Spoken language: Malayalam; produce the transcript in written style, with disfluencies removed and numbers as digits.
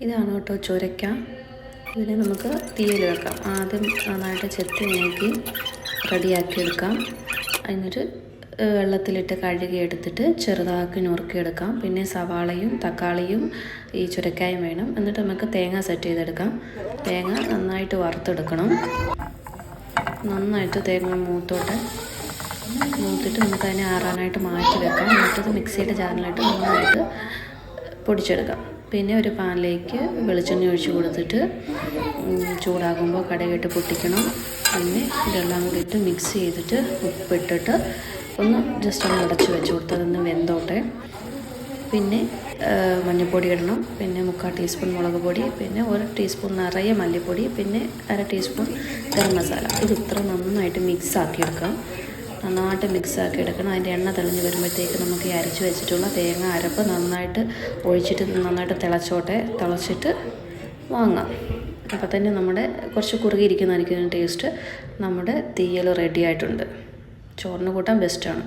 ഇതാണ് കേട്ടോ ചുരക്ക. ഇതിനെ നമുക്ക് തീയിൽ വെക്കാം. ആദ്യം നന്നായിട്ട് ചെത്തി നീക്കി റെഡിയാക്കി എടുക്കാം. അതിനൊരു വെള്ളത്തിലിട്ട് കഴുകി എടുത്തിട്ട് ചെറുതാക്കി നുറുക്കിയെടുക്കാം. പിന്നെ സവാളയും തക്കാളിയും ഈ ചുരക്കായും വേണം. എന്നിട്ട് നമുക്ക് തേങ്ങ സെറ്റ് ചെയ്തെടുക്കാം. തേങ്ങ നന്നായിട്ട് വറുത്തെടുക്കണം. നന്നായിട്ട് തേങ്ങ മൂത്തിട്ട് നമുക്ക് അതിനെ ആറാനായിട്ട് മാറ്റി വെക്കാം. എന്നിട്ടത് മിക്സിയുടെ ജാറിലായിട്ട് നന്നായിട്ട് പൊടിച്ചെടുക്കാം. പിന്നെ ഒരു പാനിലേക്ക് വെളിച്ചെണ്ണ ഒഴിച്ച് കൊടുത്തിട്ട് ചൂടാകുമ്പോൾ കടുകിട്ട് പൊട്ടിക്കണം. പിന്നെ ഇതെല്ലാം കൂടി ഇട്ട് മിക്സ് ചെയ്തിട്ട് ഉപ്പിട്ടിട്ട് ഒന്ന് ജസ്റ്റ് ഒന്ന് അടച്ച് വെച്ച് കൊടുത്ത് അതൊന്ന് വെന്തോട്ടെ. പിന്നെ മഞ്ഞൾപ്പൊടി ഇടണം. പിന്നെ 3/4 ടീസ്പൂൺ മുളക് പൊടി, പിന്നെ 1 ടീസ്പൂൺ നിറയെ മല്ലിപ്പൊടി, പിന്നെ 1/2 ടീസ്പൂൺ ഗരം മസാല. ഇത് ഇത്ര നന്നായിട്ട് മിക്സാക്കി എടുക്കാം. നന്നായിട്ട് മിക്സാക്കി എടുക്കണം. അതിൻ്റെ എണ്ണ തെളിഞ്ഞ് വരുമ്പോഴത്തേക്ക് നമുക്ക് ഈ അരച്ച് വെച്ചിട്ടുള്ള തേങ്ങ അരപ്പ് നന്നായിട്ട് ഒഴിച്ചിട്ട് നന്നായിട്ട് തിളച്ചിട്ട് വാങ്ങാം. അപ്പോൾ തന്നെ നമ്മുടെ കുറച്ച് കുറുകിയിരിക്കുന്നതായിരിക്കും ടേസ്റ്റ്. നമ്മുടെ തീയൽ റെഡി ആയിട്ടുണ്ട്. ചോറിന് കൂട്ടാൻ ബെസ്റ്റാണ്.